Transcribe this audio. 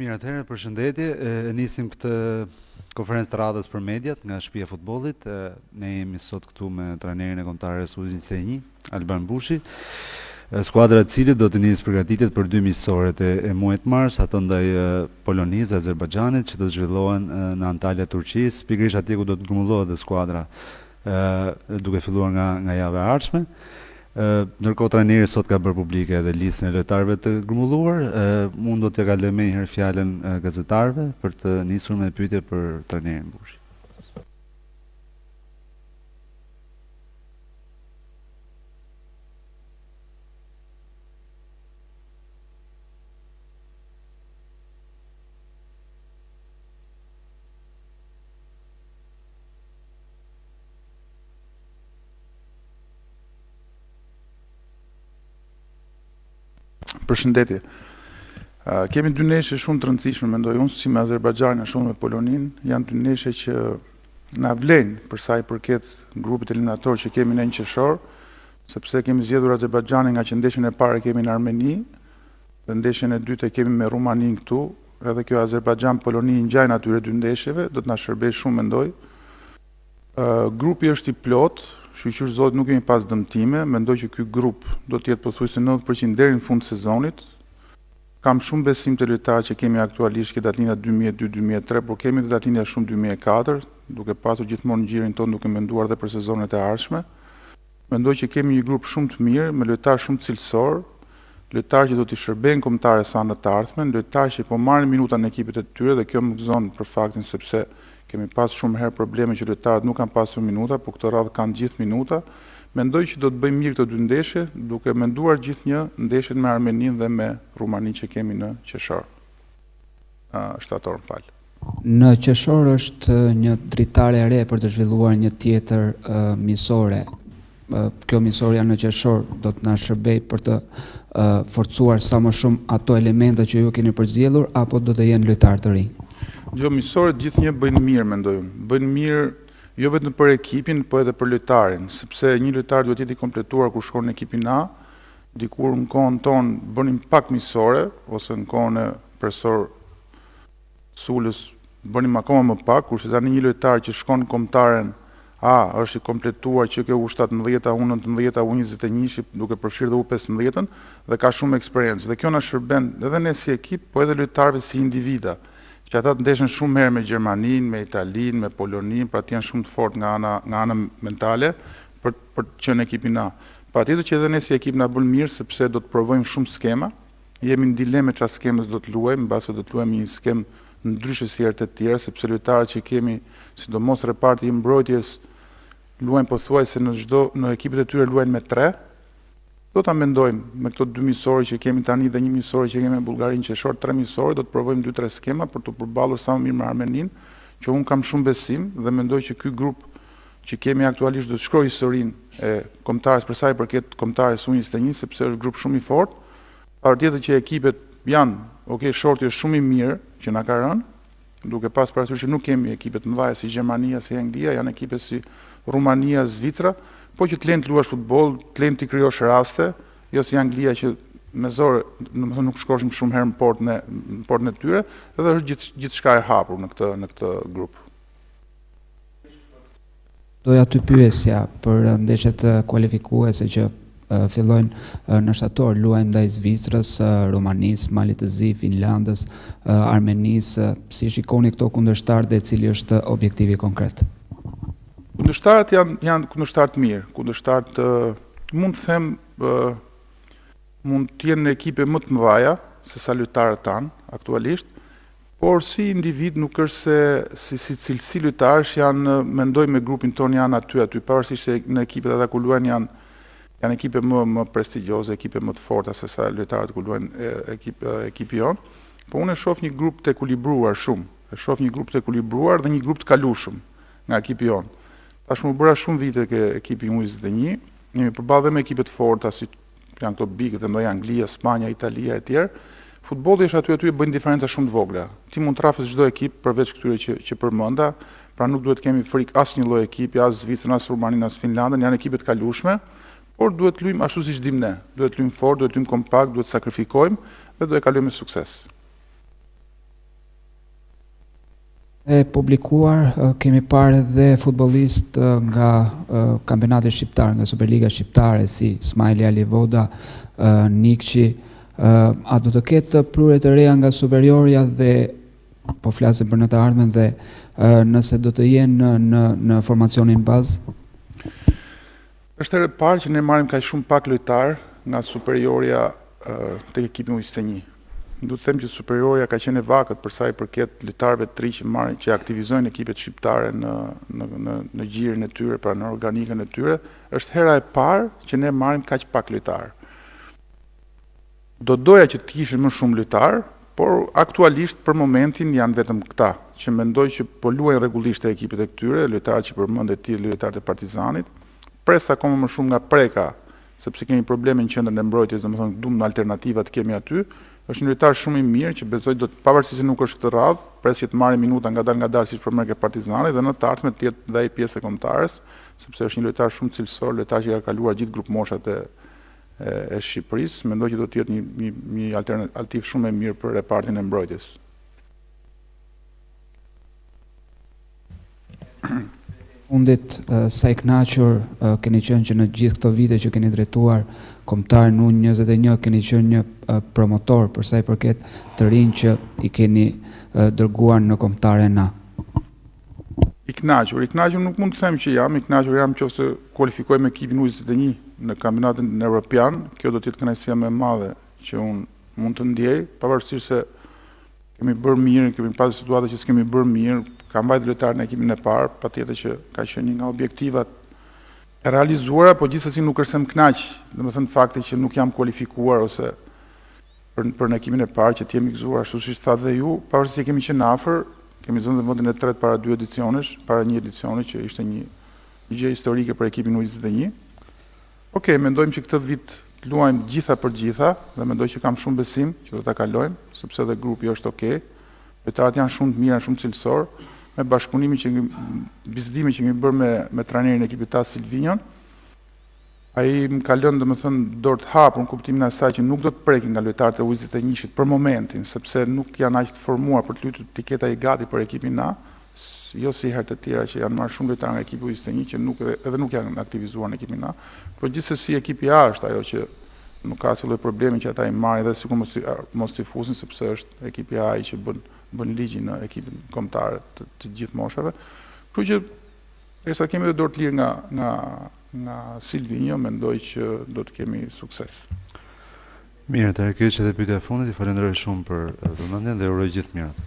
Mirë, atëherë, përshëndetje. Nisim këtë konferencë të radhës për mediat nga Shtëpia e Futbollit. Ne jemi sot këtu me trajnerin e kombëtares U21, Alban Bushi. Skuadra e cilit do të nisë përgatitjet për 2 miqësoret e muajit mars, ato ndaj Polonisë, Azerbajxhanit, që do të zhvillohen në Antalya, Turqisë, pikërisht atje ku do të grumbullohet dhe skuadra, duke filluar nga java e ardhshme. Ndërkohë trajneri sot ka bërë publike edhe listën e lojtarëve të grumbulluar. Unë do t'ja kaloj më një herë fjalën gazetarëve për të nisur me pyetje për trajnerin Bushi. Përshëndetje. Kemi 2 neshe shumë të rëndësishme, mendoj unë, si me Azerbajxhanin, shumë me Poloninë. Janë 2 neshe që na vlen për sa i përket grupit eliminator që kemi në 1 qershor, sepse kemi zgjedhur Azerbajxhanin nga që ndeshjen e parë kemi në Armeni dhe ndeshjen e dytë e kemi me Rumaninë këtu. Edhe kjo Azerbajxhan-Poloni ngjajnë atyre 2 ndeshjeve, do të na shërbej shumë, mendoj. Grupi është i plot, shqyqyr zot nuk kemi pas dëmtime, mendoj që ky grup do të jetë pothuajse 90% deri në fund të sezonit. Kam shumë besim te lojtarët që kemi aktualisht, këtë datëlina 2002-2003, por kemi dhe datëlina shumë 2004, duke pasur gjithmonë gjirin tonë duke menduar dhe për sezonet e ardhshme. Mendoj që kemi një grup shumë të mirë, me lojtarë shumë cilësor, lojtarë që do t'i shërbejnë kombëtarës sa në të ardhmen, lojtarë që po marrin minuta në ekipet e tyre, dhe kjo më gëzon për faktin sepse kemi pas shumë herë probleme që lojtarët nuk kanë pasur minuta, por këtë radhë kanë gjithë minuta. Mendoj që do të bëjmë mirë këto 2 ndeshje, duke menduar gjithnjë ndeshjen me Armeninë dhe me Rumaninë që kemi në qershor. Shtator, më fal. Në qershor është një dritare e re për të zhvilluar një tjetër miqësore. Kjo miqësoria në qershor do të na shërbej për të forcuar sa më shumë ato elemente që ju keni përzgjedhur, apo do të jenë lojtarë të rinj? Jo, miqësorët gjithnjë bëjnë mirë, mendoj unë. Bëjnë mirë jo vetëm për ekipin, po edhe për lojtarin, sepse një lojtar duhet jetë i kompletuar kur shkon në ekipin A. Dikur në kohën tonë bënim pak miqësore, ose në kohën e profesor Sulës bënim akoma më pak, kurse tani një lojtar që shkon në kombëtaren A është i kompletuar që kjo U17, U19, U21, duke përfshirë dhe U15 dhe ka shumë eksperiencë. Dhe kjo na shërben edhe ne si ekip, po edhe lojtarëve si individa, që ata të ndeshen shumë herë me Gjermaninë, me Italinë, me Poloninë, pra të janë shumë të fortë nga ana mentale për të qenë ekipin A. Patjetër që edhe ne si ekip na bën mirë sepse do të provojmë shumë skema. Jemi në dilemë çfarë skemës do të luajmë, mbase do të luajmë një skemë ndryshe si herët e tjera, sepse lojtarët që kemi, sidomos reparti i mbrojtjes, luajnë pothuajse në ekipet e tyre luajnë me 3. Do ta mendojmë me këto 2 miqësorë që kemi tani dhe 1 miqësorë që kemi me Bullgarinë qershor, 3 miqësorë, do të provojmë 2-3 skema për të përballur sa më mirë me Armeninë, që unë kam shumë besim dhe mendoj që ky grup që kemi aktualisht do të shkruajë historinë e kombëtarës për sa i përket kombëtarës U21, sepse është grup shumë i fortë. Patjetër që ekipet janë, shorti është shumë i mirë që na ka rënë, duke pas parasysh që nuk kemi ekipet mëdha si Gjermania, si Anglia, janë ekipe si Rumania, Zvicra, po që të lenë të luash futboll, të lenë të krijosh raste, jo si Anglia që me zor, domethënë nuk shkoshim shumë herë në portën e tyre, edhe është gjithçka e hapur në këtë grup. Doja ty pyesja për ndeshjet kualifikuese që fillojnë në shtator, luajmë ndaj Zvicrës, Rumanisë, Malit të Zi, Finlandës, Armenisë. Si shikoni këto kundërshtar dhe cili është objektivi konkret? Kundërshtarët janë kundërshtar të mirë, kundërshtar të mund të them mund të jenë në ekipe më të mëdha se sa lojtarët tanë aktualisht, por si individ nuk është se si cilësi lojtarësh janë, mendoj me grupin tonë janë aty, pavarësisht se në ekipet ata ku luajnë janë ekipe më prestigjioze, ekipe më të forta se sa lojtarët ku luajnë ekipi jonë, po unë e shoh një grup të ekuilibruar shumë, dhe një grup të kalueshëm nga ekipi jonë. Tashmë u bëra shumë vite ke ekipi U21, jemi përballë dhe me ekipe të forta si janë këto bigët e mëdha, Anglia, Spanja, Italia e tjerë. Futbolli është aty bëjnë diferenca shumë të vogla. Ti mund të rrafësh çdo ekip përveç këtyre që përmenda, pra nuk duhet kemi frikë asnjë lloj ekipi, as Zvicrën, as Rumaninë, as Finlandën, janë ekipe të kalueshme, por duhet luajmë ashtu siç dim ne. Duhet luajmë fort, duhet luajmë kompakt, duhet sakrifikojmë dhe do e kalojmë me sukses. E publikuar, kemi parë edhe futbollist nga kampionati shqiptar, nga Superliga shqiptare si Smajli Alivoda, Nikçi, a do të ketë prurje të reja nga Superioria dhe po flasim për në të ardhmen dhe nëse do të jenë në formacionin bazë? Është herë e parë që ne marrim kaq shumë pak lojtar nga Superioria tek ekipi U21. Du të them që Superioria ka qenë e vakët për sa i përket lojtarëve të ri që aktivizojnë ekipet shqiptare në gjirin e tyre, pra në organikën e tyre. Është hera e parë që ne marrim kaq pak lojtar. Do doja që të kishin më shumë lojtar, por aktualisht për momentin janë vetëm këta, që mendoj që po luajnë rregullisht e ekipet e këtyre, lojtarët që përmendet ti, lojtarët e Partizanit. Pres akoma më shumë nga Preka, sepse kemi probleme në qendrën e mbrojtjes, domethënë duam alternativa të kemi aty. Është një lojtar shumë i mirë që besoj do të, pavarësisht se nuk është këtë radhë, pres që të marrë minuta ngadalë siç përmend ke Partizani dhe në të ardhmen të jetë dhe ai pjesë e kombëtarës, sepse është një lojtar shumë cilësor, lojtar që ka kaluar gjithë grup moshat e Shqipërisë, mendoj që do të jetë një alternativë shumë e mirë për repartin e mbrojtjes. Fundit sa i kënaqur keni qenë që në gjithë këto vite që keni drejtuar kombëtarin U21 keni qenë një promotor për sa i përket të rinj që i keni dërguar në kombëtaren A. I kënaqur nuk mund të them që jam, i kënaqur jam nëse kualifikoj me ekipin U21 në kampionatin evropian, kjo do të jetë kënaqësia më e madhe që unë mund të ndjej, pavarësisht se kemi bërë mirë, kemi pasur situata që s'kemi bërë mirë, ka mbajtur lojtar në ekipin e parë, patjetër që ka qenë një nga objektivat e realizuara, po gjithsesi nuk është se më kënaq, domethënë fakti që nuk jam kualifikuar ose për në ekipin e parë që të jemi gëzuar ashtu siç thatë dhe ju, pavarësisht se kemi qenë afër, kemi zënë në vendin e tretë para dy edicionesh, para një edicioni që ishte një gjë historike për ekipin U21. Okej, mendojmë që këtë vit luajmë gjitha për gjitha dhe mendoj që kam shumë besim që do ta kalojmë, sepse edhe grupi është okay. Lojtarët janë shumë të mirë, shumë cilësor, me bashkëpunimin që bizdimin që kemi bërë me trajnerin e ekipit tas Silvinion. Ai më ka lënë domethënë dorë të hapur në kuptimin e asaj që nuk do të prekin nga lojtarët e U21-shit për momentin, sepse nuk janë aq të formuar për të luajtur tiketa i gati për ekipin A, jo si herët e tjera që janë marrë shumë lojtarë nga ekipi U21 që nuk janë aktivizuar në ekipin A, por gjithsesi ekipi A është ajo që nuk ka asnjë lloj problemi që ata i marrin dhe sikur mos t'i fusin sepse është ekipi A që bën ligjin në ekipin kombëtar të gjithë moshave. Kështu që derisa kemi edhe dorë të lirë nga Silvinio, mendoj që do të kemi sukses. Mirë, të kjo që dhe pyetja e fundit, i falenderoj shumë për vëmendjen dhe uroj gjithë mirat.